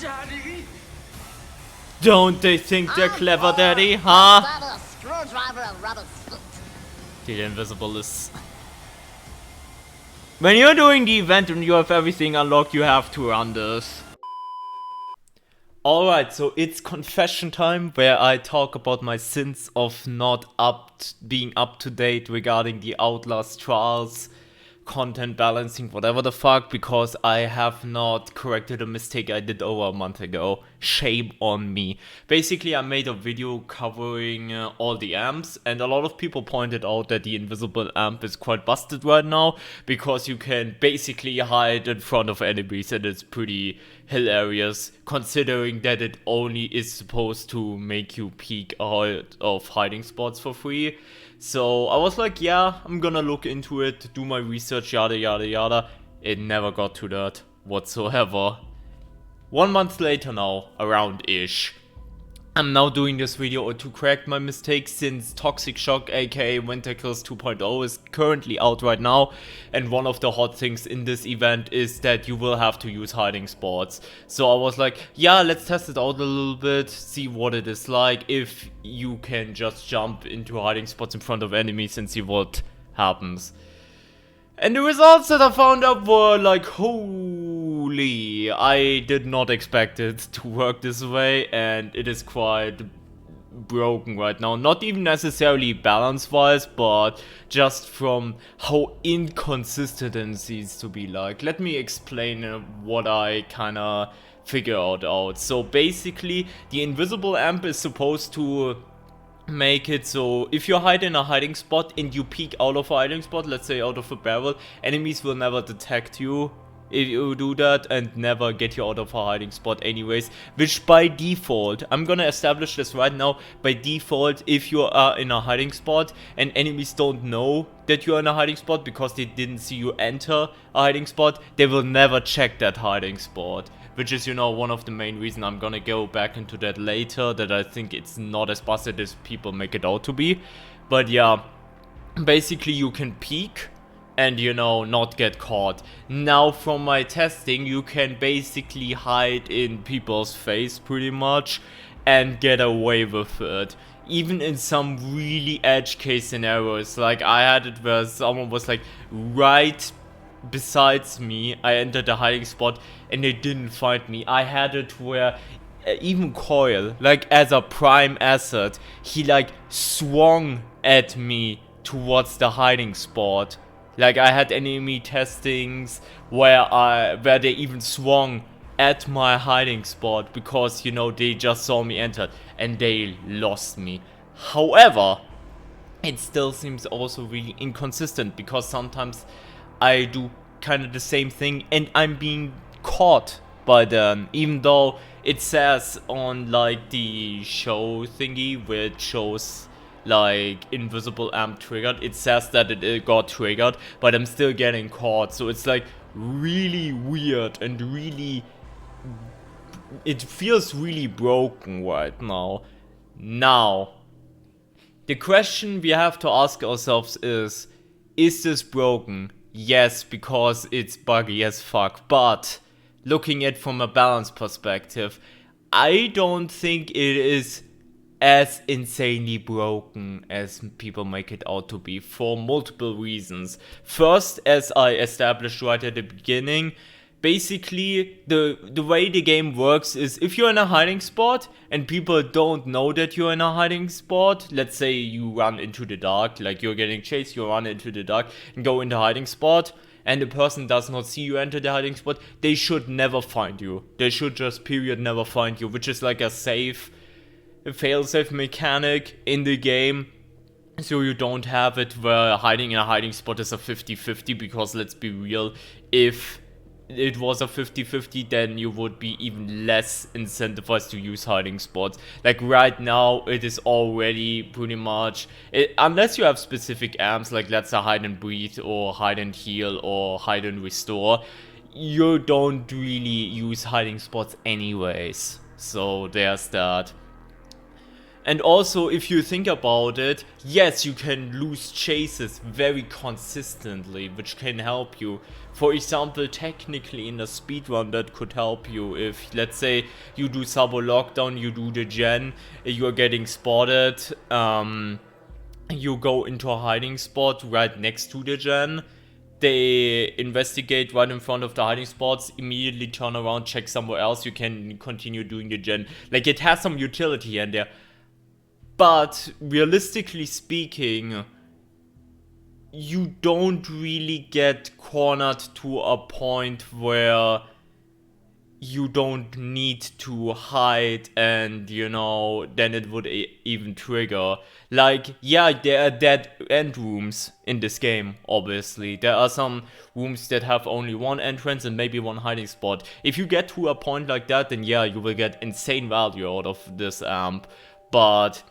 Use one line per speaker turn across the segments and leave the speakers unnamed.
Daddy?
Don't they think they're clever, Daddy? Huh? The Invisibilists. When you're doing the event and you have everything unlocked, you have to run this. Alright, so it's confession time, where I talk about my sins of not being up to date regarding the Outlast trials, content balancing, whatever the fuck, because I have not corrected a mistake I did over a month ago. Shame on me. Basically, I made a video covering all the amps, and a lot of people pointed out that the invisible amp is quite busted right now, because you can basically hide in front of enemies, and it's pretty hilarious, considering that it only is supposed to make you peek out of hiding spots for free. So I was like, yeah, I'm gonna look into it, do my research, yada yada yada. It never got to that whatsoever. 1 month later now, around-ish. I'm now doing this video to correct my mistakes, since Toxic Shock aka Winter Kills 2.0 is currently out right now, and one of the hot things in this event is that you will have to use hiding spots. So I was like, yeah, let's test it out a little bit, see what it is like if you can just jump into hiding spots in front of enemies and see what happens. And the results that I found out were like, holy, I did not expect it to work this way, and it is quite broken right now. Not even necessarily balance-wise, but just from how inconsistent it seems to be like. Let me explain what I kinda figured out. So basically, the invisible amp is supposed to make it so if you hide in a hiding spot and you peek out of a hiding spot, let's say out of a barrel, enemies will never detect you if you do that and never get you out of a hiding spot anyways, which by default, I'm gonna establish this right now, by default, if you are in a hiding spot and enemies don't know that you're in a hiding spot because they didn't see you enter a hiding spot, they will never check that hiding spot. Which is, you know, one of the main reasons. I'm gonna go back into that later, that I think it's not as busted as people make it out to be. But yeah, basically you can peek and, you know, not get caught. Now from my testing, you can basically hide in people's face pretty much and get away with it. Even in some really edge case scenarios, like I had it where someone was like right besides me, I entered the hiding spot and they didn't find me. I had it where even Coil, like as a prime asset, he like swung at me towards the hiding spot. Like I had enemy testings where they even swung at my hiding spot because, you know, they just saw me enter and they lost me. However, it still seems also really inconsistent, because sometimes I do kind of the same thing and I'm being caught by them, even though it says on like the show thingy which shows like invisible amp triggered, it says that it got triggered, but I'm still getting caught. So it's like really weird and really, it feels really broken right now. Now, the question we have to ask ourselves is this broken? Yes, because it's buggy as fuck, but looking at it from a balance perspective, I don't think it is as insanely broken as people make it out to be, for multiple reasons. First, as I established right at the beginning, basically the way the game works is if you're in a hiding spot and people don't know that you're in a hiding spot, let's say you run into the dark, like you're getting chased, you run into the dark and go in the hiding spot, and the person does not see you enter the hiding spot, they should never find you. They should just period never find you, which is like a fail-safe mechanic in the game. So you don't have it where hiding in a hiding spot is a 50-50, because let's be real, if it was a 50-50, then you would be even less incentivized to use hiding spots. Like right now, it is already pretty much, unless you have specific amps, like let's say hide and breathe, or hide and heal, or hide and restore, you don't really use hiding spots anyways. So there's that. And also, if you think about it, yes, you can lose chases very consistently, which can help you. For example, technically in a speedrun that could help you if, let's say, you do Sabo Lockdown, you do the gen, you're getting spotted, you go into a hiding spot right next to the gen, they investigate right in front of the hiding spots, immediately turn around, check somewhere else, you can continue doing the gen. Like, it has some utility in there. But realistically speaking, you don't really get cornered to a point where you don't need to hide and, then it would even trigger. Like, yeah, there are dead end rooms in this game, obviously. There are some rooms that have only one entrance and maybe one hiding spot. If you get to a point like that, then yeah, you will get insane value out of this amp. But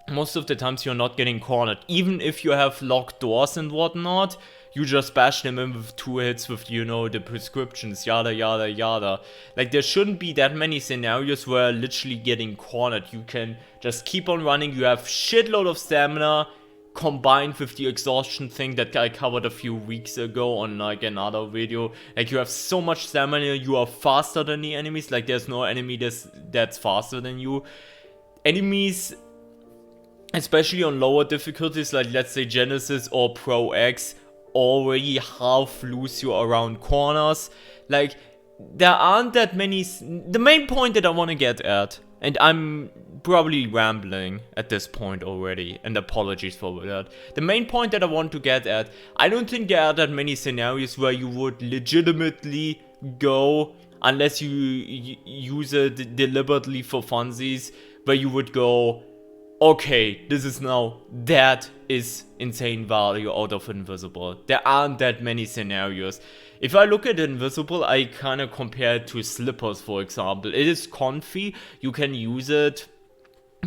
most of the times you're not getting cornered. Even if you have locked doors and whatnot, you just bash them in with 2 hits with, the prescriptions, yada yada yada. Like, there shouldn't be that many scenarios where literally getting cornered. You can just keep on running, you have shitload of stamina, combined with the exhaustion thing that I covered a few weeks ago on like another video. Like, you have so much stamina, you are faster than the enemies. Like, there's no enemy that's faster than you. Enemies, especially on lower difficulties, like let's say Genesis or Pro X, already half lose you around corners. Like, there aren't that many. The main point that I want to get at, and I'm probably rambling at this point already, and apologies for that. The main point that I want to get at, I don't think there are that many scenarios where you would legitimately go, unless you use it deliberately for funsies, where you would go, okay, that is insane value out of Invisible. There aren't that many scenarios. If I look at Invisible, I kind of compare it to Slippers, for example. It is comfy, you can use it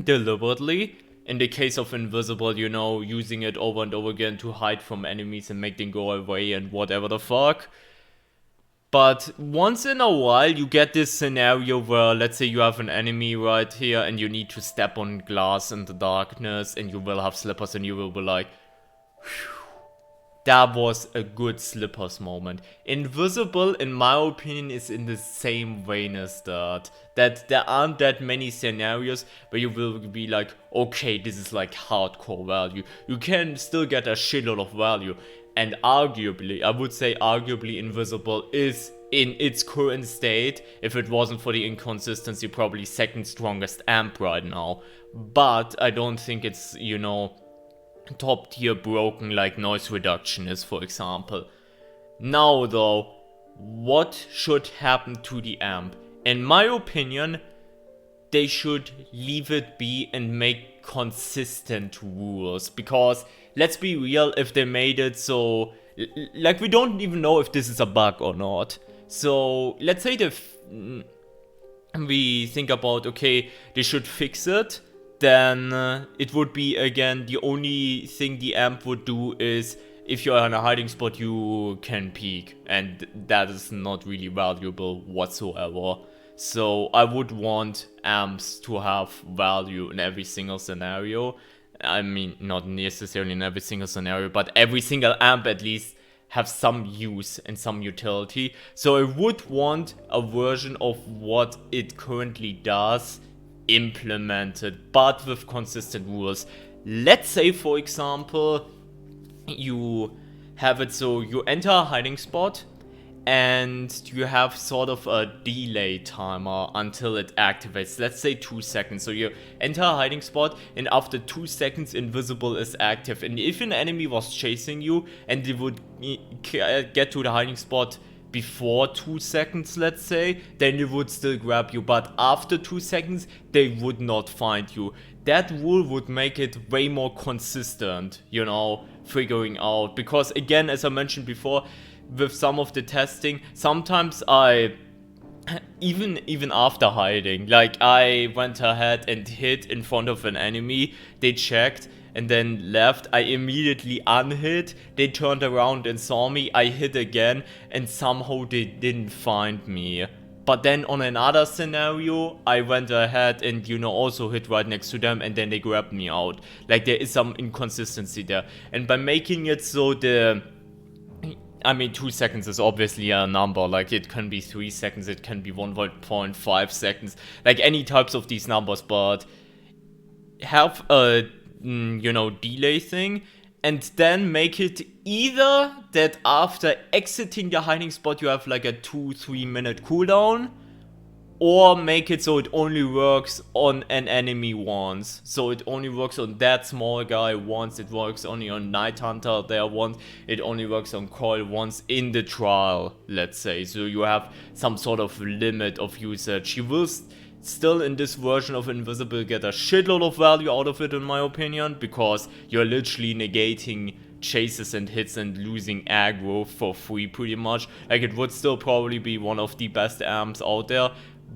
deliberately. In the case of Invisible, using it over and over again to hide from enemies and make them go away and whatever the fuck. But once in a while, you get this scenario where, let's say you have an enemy right here and you need to step on glass in the darkness and you will have Slippers and you will be like, phew, that was a good Slippers moment. Invisible, in my opinion, is in the same vein as that. That there aren't that many scenarios where you will be like, okay, this is like hardcore value. You can still get a shitload of value. And arguably, I would say arguably, Invisible is, in its current state, if it wasn't for the Inconsistency, probably second strongest amp right now. But I don't think it's, top tier broken like noise reduction is, for example. Now though, what should happen to the amp? In my opinion, they should leave it be and make consistent rules, because let's be real, if they made it so, like, we don't even know if this is a bug or not. So let's say we think about, okay, they should fix it, then it would be, again, the only thing the amp would do is, if you're in a hiding spot, you can peek, and that is not really valuable whatsoever. So I would want amps to have value in every single scenario. I mean, not necessarily in every single scenario, but every single amp at least have some use and some utility. So I would want a version of what it currently does implemented, but with consistent rules. Let's say, for example, you have it so you enter a hiding spot and you have sort of a delay timer until it activates. Let's say 2 seconds. So you enter a hiding spot and after 2 seconds Invisible is active. And if an enemy was chasing you and they would get to the hiding spot before 2 seconds, let's say, then they would still grab you. But after 2 seconds, they would not find you. That rule would make it way more consistent, figuring out. Because again, as I mentioned before, with some of the testing, sometimes even after hiding, like, I went ahead and hid in front of an enemy, they checked and then left, I immediately unhid, they turned around and saw me, I hid again, and somehow they didn't find me. But then on another scenario, I went ahead and, you know, also hit right next to them, and then they grabbed me out. Like, there is some inconsistency there. And by making it so I mean, 2 seconds is obviously a number. Like, it can be 3 seconds, it can be 1.5 seconds. Like, any types of these numbers, but have a, you know, delay thing. And then make it either that after exiting the hiding spot you have like a 2-3 minute cooldown, or make it so it only works on an enemy once. So it only works on that small guy once, it works only on Night Hunter there once, it only works on Coil once in the trial, let's say. So you have some sort of limit of usage. You will still in this version of Invisible get a shitload of value out of it, in my opinion, because you're literally negating chases and hits and losing aggro for free pretty much. Like, it would still probably be one of the best amps out there,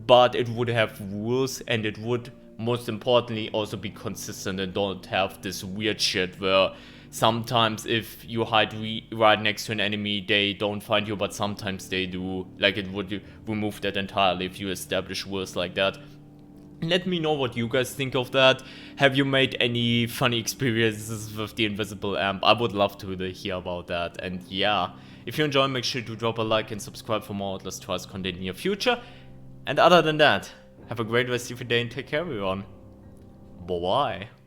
but it would have rules, and it would most importantly also be consistent and don't have this weird shit where sometimes if you hide right next to an enemy they don't find you, but sometimes they do. Like, it would remove that entirely if you establish rules like that. Let me know what you guys think of that. Have you made any funny experiences with the Invisible Amp? I would love to hear about that. And yeah, if you enjoy, make sure to drop a like and subscribe for more Outlast Trials content in your future. And other than that, have a great rest of your day and take care, everyone. Bye-bye.